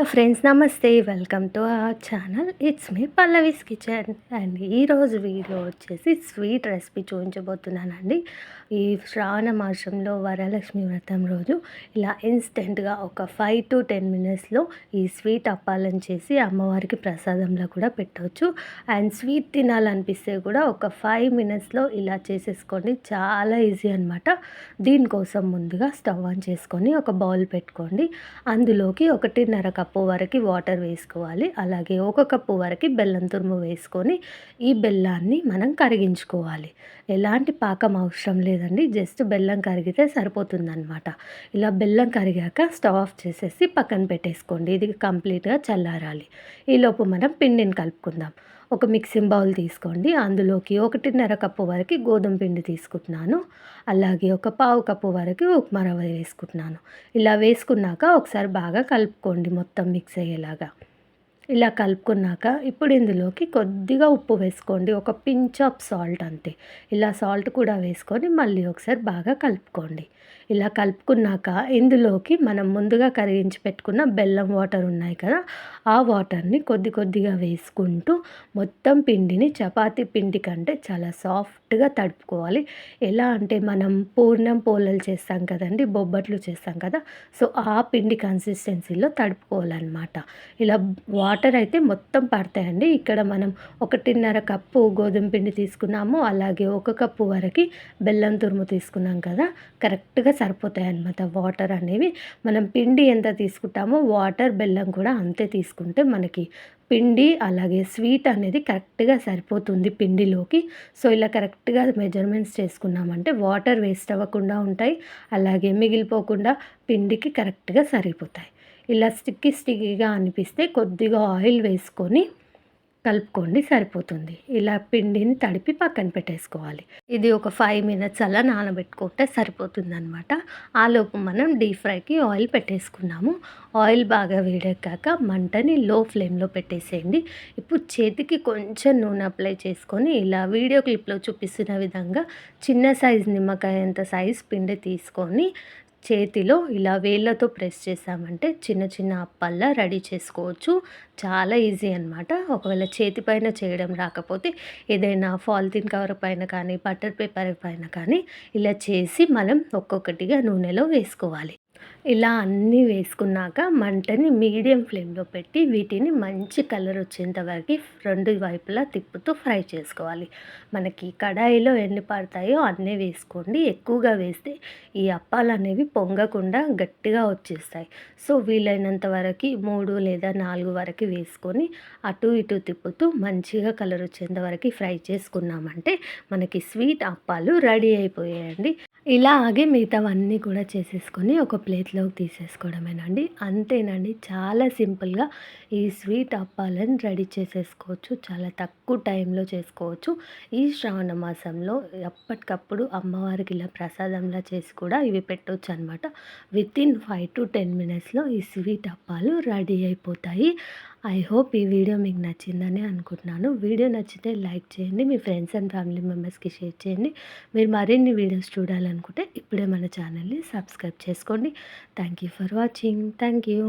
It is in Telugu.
ఫ్రెండ్స్ నమస్తే, welcome to our channel. It's me Pallavi's kitchen. And ఈరోజు వీడియో వచ్చేసి స్వీట్ రెసిపీ చూపించబోతున్నానండి. ఈ శ్రావణ మాసంలో వరలక్ష్మి వ్రతం రోజు ఇలా ఇన్స్టెంట్గా ఒక 5 to 10 మినిట్స్లో ఈ స్వీట్ అప్పాలను చేసి అమ్మవారికి ప్రసాదంలో కూడా పెట్టవచ్చు. అండ్ స్వీట్ తినాలనిపిస్తే కూడా ఒక 5 మినిట్స్లో ఇలా చేసేసుకోండి. చాలా ఈజీ అనమాట. దీనికోసం ముందుగా స్టవ్ ఆన్ చేసుకొని ఒక బౌల్ పెట్టుకోండి. అందులోకి 1.5 కప్పు వరకు వాటర్ వేసుకోవాలి. అలాగే 1 కప్పు వరకు బెల్లం తురుము వేసుకొని ఈ బెల్లాన్ని మనం కరిగించుకోవాలి. ఎలాంటి పాకం అవసరం లేదండి, జస్ట్ బెల్లం కరిగితే సరిపోతుందన్నమాట. ఇలా బెల్లం కరిగాక స్టవ్ ఆఫ్ చేసేసి పక్కన పెట్టేసుకోండి. ఇది కంప్లీట్గా చల్లారాలి. ఈలోపు మనం పిండిని కలుపుకుందాం. ఒక మిక్సింగ్ బౌల్ తీసుకోండి. అందులోకి 1.5 కప్పు వరకు గోధుమ పిండి తీసుకుంటున్నాను. అలాగే ఒక పావు కప్పు వరకు ఉప్మా రవ్వ వేసుకుంటున్నాను. ఇలా వేసుకున్నాక ఒకసారి బాగా కలుపుకోండి, మొత్తం మిక్స్ అయ్యేలాగా. ఇలా కలుపుకున్నాక ఇప్పుడు ఇందులోకి కొద్దిగా ఉప్పు వేసుకోండి, ఒక పించ్ ఆఫ్ సాల్ట్ అంతే. ఇలా సాల్ట్ కూడా వేసుకొని మళ్ళీ ఒకసారి బాగా కలుపుకోండి. ఇలా కలుపుకున్నాక ఇందులోకి మనం ముందుగా కరిగించి పెట్టుకున్న బెల్లం వాటర్ ఉన్నాయి కదా, ఆ వాటర్ని కొద్ది కొద్దిగా వేసుకుంటూ మొత్తం పిండిని చపాతీ పిండి కంటే చాలా సాఫ్ట్గా తడుపుకోవాలి. ఎలా అంటే మనం పూర్ణం పోలలు చేస్తాం కదండి, బొబ్బట్లు చేస్తాం కదా, సో ఆ పిండి కన్సిస్టెన్సీలో తడుపుకోవాలన్నమాట. ఇలా వాటర్ అయితే మొత్తం పడతాయండి. ఇక్కడ మనం 1.5 కప్పు గోధుమ పిండి తీసుకున్నాము. అలాగే 1 కప్పు వరకు బెల్లం తురుము తీసుకున్నాం కదా, కరెక్ట్గా సరిపోతాయి అన్నమాట వాటర్ అనేవి. మనం పిండి ఎంత తీసుకుంటామో వాటర్ బెల్లం కూడా అంతే తీసుకుంటే మనకి పిండి అలాగే స్వీట్ అనేది కరెక్ట్గా సరిపోతుంది పిండిలోకి. సో ఇలా కరెక్ట్గా మెజర్మెంట్స్ చేసుకున్నామంటే వాటర్ వేస్ట్ అవ్వకుండా ఉంటాయి, అలాగే మిగిలిపోకుండా పిండికి కరెక్ట్గా సరిపోతాయి. ఇలా స్టిక్కీగా అనిపిస్తే కొద్దిగా ఆయిల్ వేసుకొని కలుపుకోండి, సరిపోతుంది. ఇలా పిండిని తడిపి పక్కన పెట్టేసుకోవాలి. ఇది ఒక 5 మినిట్స్ అలా నానబెట్టుకుంటే సరిపోతుందన్నమాట. ఆలోపు మనం డీప్ ఫ్రైకి ఆయిల్ పెట్టేసుకున్నాము. ఆయిల్ బాగా వేడెక్కాక మంటని లో ఫ్లేమ్లో పెట్టేసేయండి. ఇప్పుడు చేతికి కొంచెం నూనె అప్లై చేసుకొని ఇలా వీడియో క్లిప్లో చూపిస్తున్న విధంగా చిన్న సైజు నిమ్మకాయ అంత సైజు పిండి తీసుకొని చేతిలో ఇలా వేళ్ళతో ప్రెస్ చేసామంటే చిన్న చిన్న అప్పల్లా రెడీ చేసుకోవచ్చు. చాలా ఈజీ అనమాట. ఒకవేళ చేతి పైన చేయడం రాకపోతే ఏదైనా పాలిథిన్ కవర్ పైన కానీ బటర్ పేపర్ పైన కానీ ఇలా చేసి మనం ఒక్కొక్కటిగా నూనెలో వేసుకోవాలి. ఇలా అన్నీ వేసుకున్నాక మంటని మీడియం ఫ్లేమ్లో పెట్టి వీటిని మంచి కలర్ వచ్చేంత వరకు 2 వైపులా తిప్పుతూ ఫ్రై చేసుకోవాలి. మనకి కడాయిలో ఎన్ని పడతాయో అన్నీ వేసుకోండి. ఎక్కువగా వేస్తే ఈ అప్పాలు అనేవి పొంగకుండా గట్టిగా వచ్చేస్తాయి. సో వీలైనంత వరకు 3 లేదా 4 వరకు వేసుకొని అటు ఇటు తిప్పుతూ మంచిగా కలర్ వచ్చేంత వరకు ఫ్రై చేసుకున్నామంటే మనకి స్వీట్ అప్పాలు రెడీ అయిపోయాయండి. ఇలాగే మిగతావన్నీ కూడా చేసేసుకొని ఒక ప్లేట్లోకి తీసేసుకోవడమేనండి. అంతేనండి, చాలా సింపుల్గా ఈ స్వీట్ అప్పాలను రెడీ చేసేసుకోవచ్చు. చాలా తక్కువ టైంలో చేసుకోవచ్చు. ఈ శ్రావణ మాసంలో ఎప్పటికప్పుడు అమ్మవారికి ఇలా ప్రసాదంలా చేసి కూడా ఇవి పెట్టవచ్చు అనమాట. వితిన్ 5 to 10 మినిట్స్లో ఈ స్వీట్ అప్పాలు రెడీ అయిపోతాయి. ఐ హోప్ ఈ వీడియో మీకు నచ్చిందని అనుకుంటున్నాను. వీడియో నచ్చితే లైక్ చేయండి, మీ ఫ్రెండ్స్ అండ్ ఫ్యామిలీ మెంబర్స్కి షేర్ చేయండి. మీరు మరిన్ని వీడియోస్ చూడాలనుకుంటే ఇప్పుడే మన ఛానల్ని సబ్స్క్రైబ్ చేసుకోండి. Thank you for watching. Thank you.